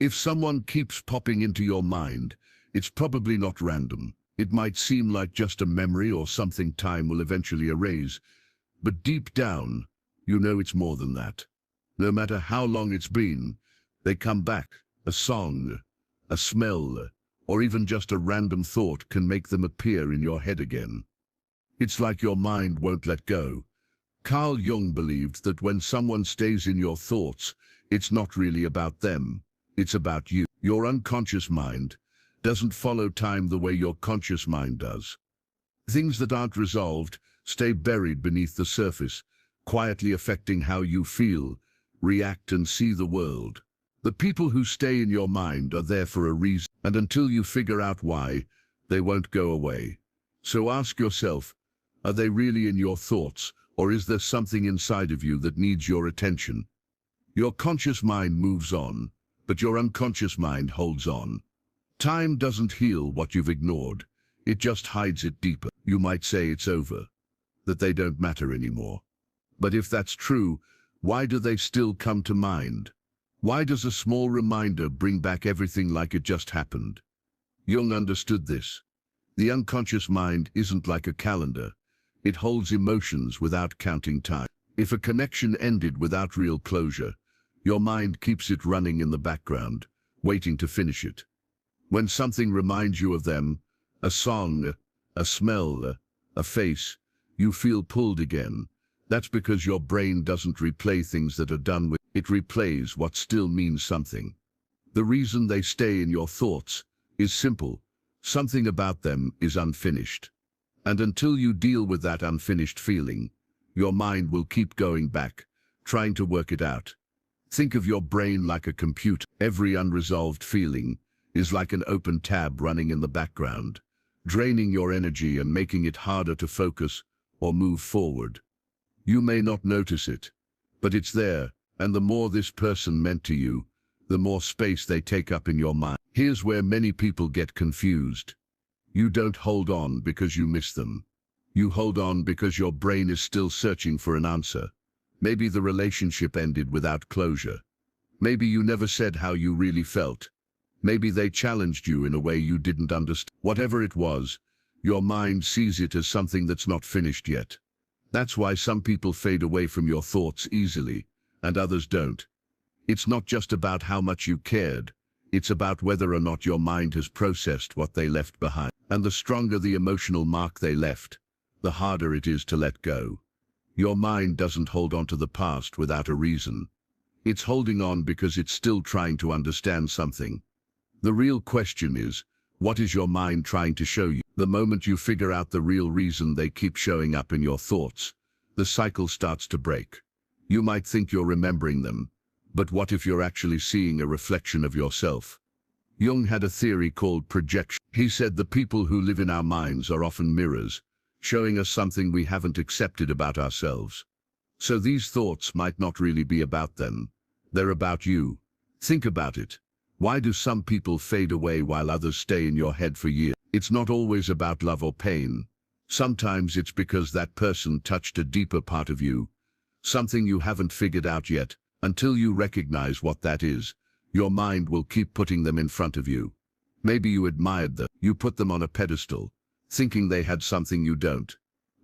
If someone keeps popping into your mind, it's probably not random. It might seem like just a memory or something time will eventually erase, but deep down, you know it's more than that. No matter how long it's been, they come back. A song, a smell, or even just a random thought can make them appear in your head again. It's like your mind won't let go. Carl Jung believed that when someone stays in your thoughts, it's not really about them, it's about you. Your unconscious mind doesn't follow time the way your conscious mind does. Things that aren't resolved stay buried beneath the surface, quietly affecting how you feel, react, and see the world. The people who stay in your mind are there for a reason, and until you figure out why, they won't go away. So ask yourself, are they really in your thoughts, or is there something inside of you that needs your attention? Your conscious mind moves on, but your unconscious mind holds on. Time doesn't heal what you've ignored, it just hides it deeper. You might say it's over, that they don't matter anymore. But if that's true, why do they still come to mind? Why does a small reminder bring back everything like it just happened? Jung understood this. The unconscious mind isn't like a calendar. It holds emotions without counting time. If a connection ended without real closure, your mind keeps it running in the background, waiting to finish it. When something reminds you of them, a song, a smell, a face, you feel pulled again. That's because your brain doesn't replay things that are done with, it replays what still means something. The reason they stay in your thoughts is simple. Something about them is unfinished. And until you deal with that unfinished feeling, your mind will keep going back, trying to work it out. Think of your brain like a computer. Every unresolved feeling is like an open tab running in the background, draining your energy and making it harder to focus or move forward. You may not notice it, but it's there, and the more this person meant to you, the more space they take up in your mind. Here's where many people get confused. You don't hold on because you miss them. You hold on because your brain is still searching for an answer. Maybe the relationship ended without closure. Maybe you never said how you really felt. Maybe they challenged you in a way you didn't understand. Whatever it was, your mind sees it as something that's not finished yet. That's why some people fade away from your thoughts easily, and others don't. It's not just about how much you cared. It's about whether or not your mind has processed what they left behind. And the stronger the emotional mark they left, the harder it is to let go. Your mind doesn't hold on to the past without a reason. It's holding on because it's still trying to understand something. The real question is, what is your mind trying to show you? The moment you figure out the real reason they keep showing up in your thoughts, the cycle starts to break. You might think you're remembering them, but what if you're actually seeing a reflection of yourself? Jung had a theory called projection. He said the people who live in our minds are often mirrors, showing us something we haven't accepted about ourselves. So these thoughts might not really be about them. They're about you. Think about it. Why do some people fade away while others stay in your head for years? It's not always about love or pain. Sometimes it's because that person touched a deeper part of you, something you haven't figured out yet. Until you recognize what that is, your mind will keep putting them in front of you. Maybe you admired them. You put them on a pedestal, thinking they had something you don't.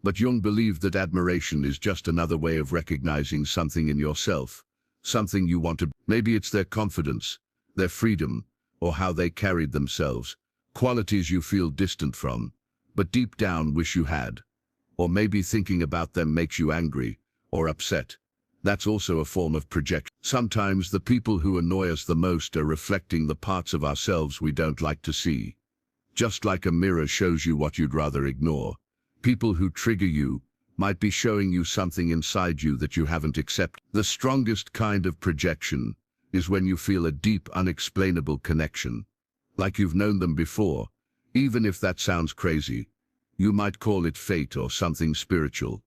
But Jung believed that admiration is just another way of recognizing something in yourself, something you want to. Maybe it's their confidence, their freedom, or how they carried themselves, qualities you feel distant from, but deep down wish you had. Or maybe thinking about them makes you angry or upset. That's also a form of projection. Sometimes the people who annoy us the most are reflecting the parts of ourselves we don't like to see. Just like a mirror shows you what you'd rather ignore, people who trigger you might be showing you something inside you that you haven't accepted. The strongest kind of projection is when you feel a deep, unexplainable connection, like you've known them before. Even if that sounds crazy, you might call it fate or something spiritual.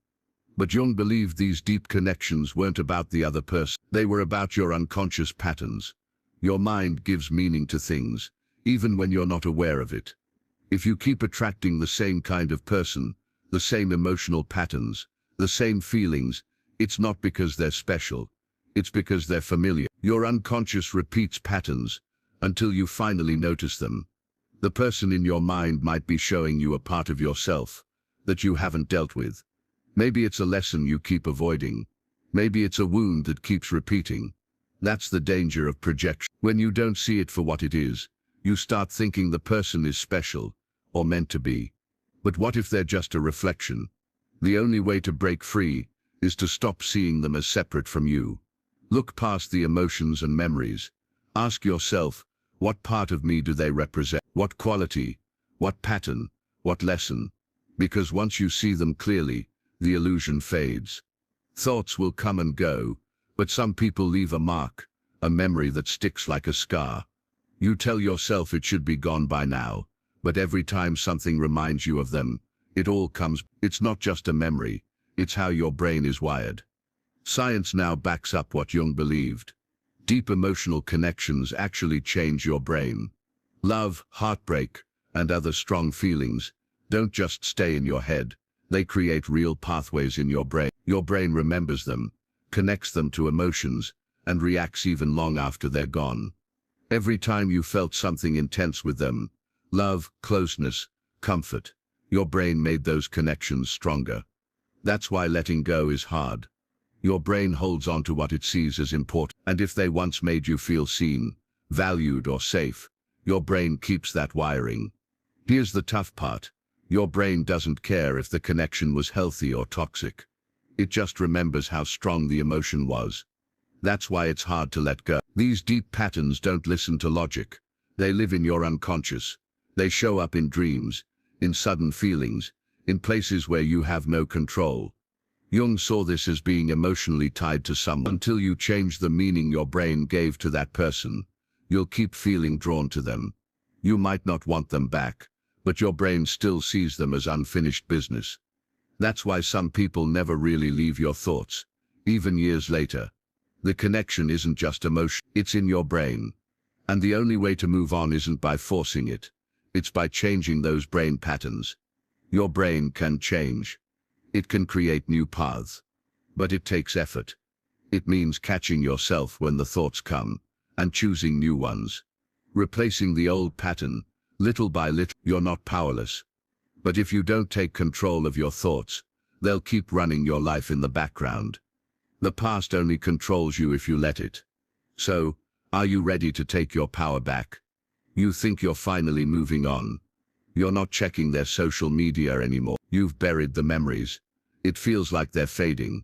But Jung believed these deep connections weren't about the other person. They were about your unconscious patterns. Your mind gives meaning to things, even when you're not aware of it. If you keep attracting the same kind of person, the same emotional patterns, the same feelings, it's not because they're special. It's because they're familiar. Your unconscious repeats patterns, until you finally notice them. The person in your mind might be showing you a part of yourself that you haven't dealt with. Maybe it's a lesson you keep avoiding. Maybe it's a wound that keeps repeating. That's the danger of projection. When you don't see it for what it is, you start thinking the person is special, or meant to be. But what if they're just a reflection? The only way to break free is to stop seeing them as separate from you. Look past the emotions and memories. Ask yourself, what part of me do they represent? What quality? What pattern? What lesson? Because once you see them clearly, the illusion fades. Thoughts will come and go, but some people leave a mark, a memory that sticks like a scar. You tell yourself it should be gone by now, but every time something reminds you of them, it all comes. It's not just a memory, it's how your brain is wired. Science now backs up what Jung believed. Deep emotional connections actually change your brain. Love, heartbreak, and other strong feelings don't just stay in your head. They create real pathways in your brain. Your brain remembers them, connects them to emotions, and reacts even long after they're gone. Every time you felt something intense with them, love, closeness, comfort, your brain made those connections stronger. That's why letting go is hard. Your brain holds on to what it sees as important, and if they once made you feel seen, valued, or safe, your brain keeps that wiring. Here's the tough part. Your brain doesn't care if the connection was healthy or toxic. It just remembers how strong the emotion was. That's why it's hard to let go. These deep patterns don't listen to logic. They live in your unconscious. They show up in dreams, in sudden feelings, in places where you have no control. Jung saw this as being emotionally tied to someone. Until you change the meaning your brain gave to that person, you'll keep feeling drawn to them. You might not want them back, but your brain still sees them as unfinished business. That's why some people never really leave your thoughts, even years later. The connection isn't just emotion, it's in your brain. And the only way to move on isn't by forcing it. It's by changing those brain patterns. Your brain can change. It can create new paths. But it takes effort. It means catching yourself when the thoughts come, and choosing new ones. Replacing the old pattern, little by little. You're not powerless. But if you don't take control of your thoughts, they'll keep running your life in the background. The past only controls you if you let it. So, are you ready to take your power back? You think you're finally moving on. You're not checking their social media anymore. You've buried the memories. It feels like they're fading.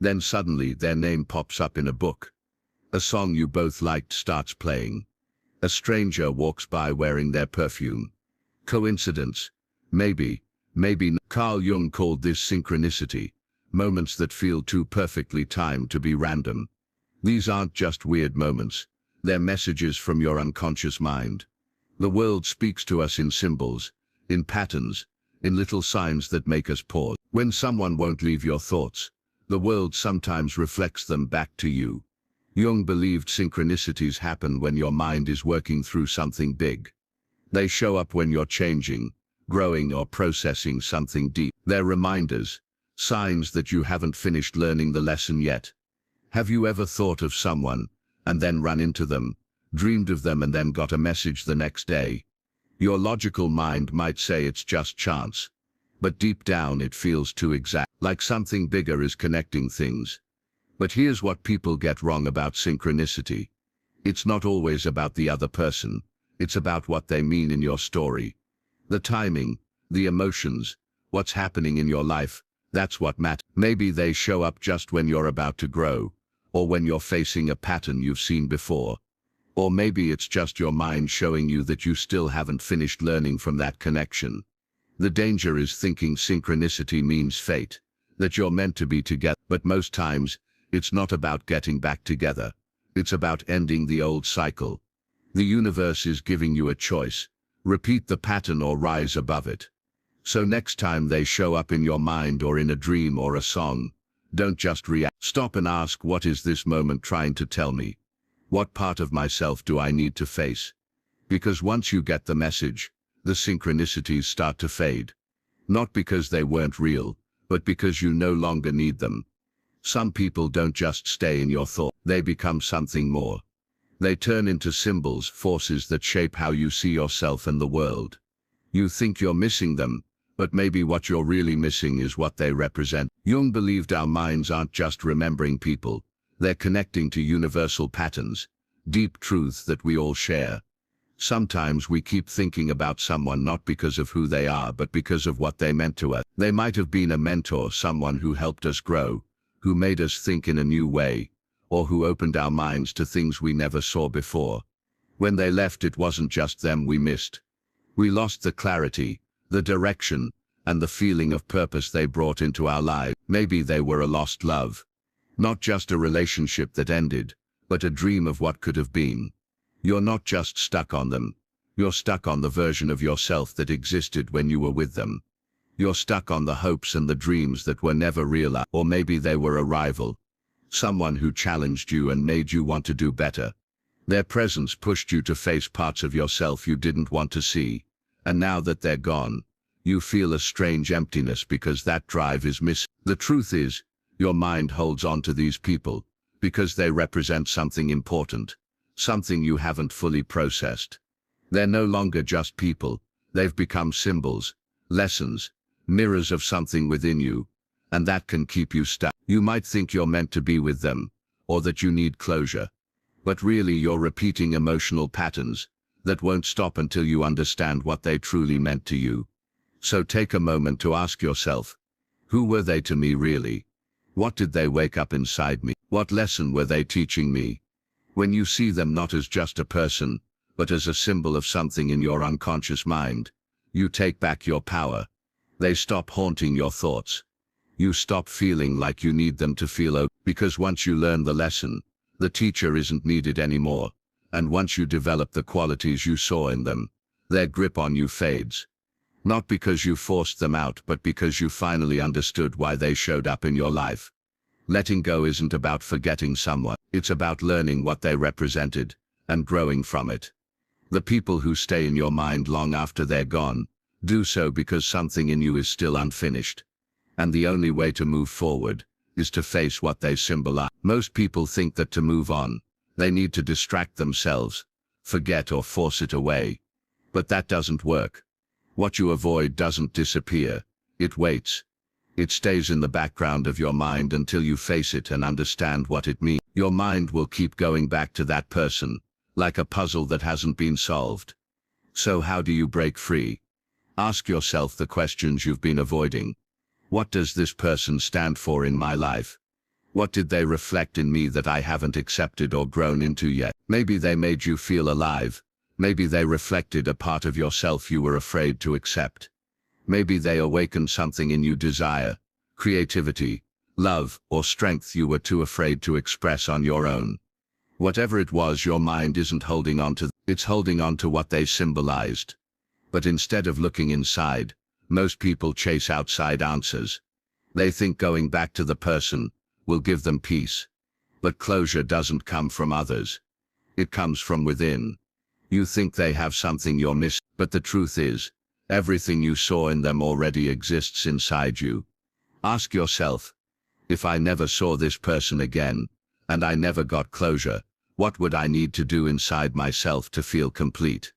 Then suddenly their name pops up in a book. A song you both liked starts playing. A stranger walks by wearing their perfume. Coincidence? Maybe, maybe not. Carl Jung called this synchronicity, moments that feel too perfectly timed to be random. These aren't just weird moments. They're messages from your unconscious mind. The world speaks to us in symbols, in patterns, in little signs that make us pause. When someone won't leave your thoughts, the world sometimes reflects them back to you. Jung believed synchronicities happen when your mind is working through something big. They show up when you're changing, growing, or processing something deep. They're reminders, signs that you haven't finished learning the lesson yet. Have you ever thought of someone, and then run into them, dreamed of them, and then got a message the next day? Your logical mind might say it's just chance, but deep down it feels too exact, like something bigger is connecting things. But here's what people get wrong about synchronicity. It's not always about the other person. It's about what they mean in your story. The timing, the emotions, what's happening in your life, that's what matters. Maybe they show up just when you're about to grow, or when you're facing a pattern you've seen before. Or maybe it's just your mind showing you that you still haven't finished learning from that connection. The danger is thinking synchronicity means fate, that you're meant to be together. But most times, it's not about getting back together. It's about ending the old cycle. The universe is giving you a choice. Repeat the pattern or rise above it. So next time they show up in your mind or in a dream or a song, don't just react. Stop and ask, what is this moment trying to tell me? What part of myself do I need to face? Because once you get the message, the synchronicities start to fade. Not because they weren't real, but because you no longer need them. Some people don't just stay in your thought, they become something more. They turn into symbols, forces that shape how you see yourself and the world. You think you're missing them, but maybe what you're really missing is what they represent. Jung believed our minds aren't just remembering people, they're connecting to universal patterns, deep truths that we all share. Sometimes we keep thinking about someone not because of who they are, but because of what they meant to us. They might have been a mentor, someone who helped us grow, who made us think in a new way, or who opened our minds to things we never saw before. When they left, it wasn't just them we missed. We lost the clarity, the direction, and the feeling of purpose they brought into our lives. Maybe they were a lost love. Not just a relationship that ended, but a dream of what could have been. You're not just stuck on them. You're stuck on the version of yourself that existed when you were with them. You're stuck on the hopes and the dreams that were never realized. Or maybe they were a rival. Someone who challenged you and made you want to do better. Their presence pushed you to face parts of yourself you didn't want to see. And now that they're gone, you feel a strange emptiness because that drive is missing. The truth is, your mind holds on to these people because they represent something important, something you haven't fully processed. They're no longer just people, they've become symbols, lessons, mirrors of something within you, and that can keep you stuck. You might think you're meant to be with them, or that you need closure, but really you're repeating emotional patterns that won't stop until you understand what they truly meant to you. So take a moment to ask yourself, who were they to me really? What did they wake up inside me? What lesson were they teaching me? When you see them not as just a person, but as a symbol of something in your unconscious mind, you take back your power. They stop haunting your thoughts. You stop feeling like you need them to feel okay, because once you learn the lesson, the teacher isn't needed anymore. And once you develop the qualities you saw in them, their grip on you fades. Not because you forced them out, but because you finally understood why they showed up in your life. Letting go isn't about forgetting someone, it's about learning what they represented and growing from it. The people who stay in your mind long after they're gone, do so because something in you is still unfinished. And the only way to move forward is to face what they symbolize. Most people think that to move on, they need to distract themselves, forget or force it away. But that doesn't work. What you avoid doesn't disappear, it waits. It stays in the background of your mind until you face it and understand what it means. Your mind will keep going back to that person, like a puzzle that hasn't been solved. So how do you break free? Ask yourself the questions you've been avoiding. What does this person stand for in my life? What did they reflect in me that I haven't accepted or grown into yet? Maybe they made you feel alive. Maybe they reflected a part of yourself you were afraid to accept. Maybe they awakened something in you: desire, creativity, love, or strength you were too afraid to express on your own. Whatever it was, your mind isn't holding on to, it's holding on to what they symbolized. But instead of looking inside, most people chase outside answers. They think going back to the person will give them peace. But closure doesn't come from others. It comes from within. You think they have something you're missing, but the truth is, everything you saw in them already exists inside you. Ask yourself, if I never saw this person again, and I never got closure, what would I need to do inside myself to feel complete?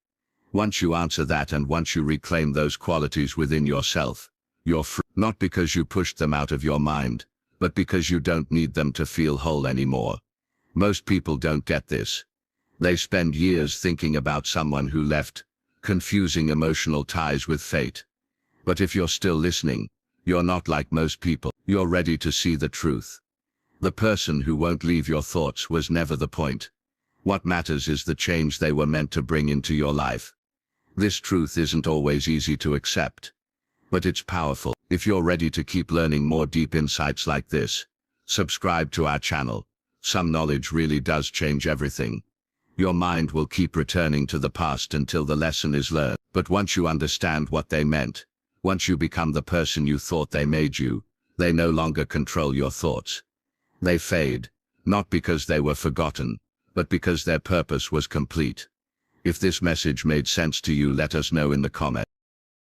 Once you answer that, and once you reclaim those qualities within yourself, you're free. Not because you pushed them out of your mind, but because you don't need them to feel whole anymore. Most people don't get this. They spend years thinking about someone who left, confusing emotional ties with fate. But if you're still listening, you're not like most people. You're ready to see the truth. The person who won't leave your thoughts was never the point. What matters is the change they were meant to bring into your life. This truth isn't always easy to accept, but it's powerful. If you're ready to keep learning more deep insights like this, subscribe to our channel. Some knowledge really does change everything. Your mind will keep returning to the past until the lesson is learned. But once you understand what they meant, once you become the person you thought they made you, they no longer control your thoughts. They fade, not because they were forgotten, but because their purpose was complete. If this message made sense to you, let us know in the comments.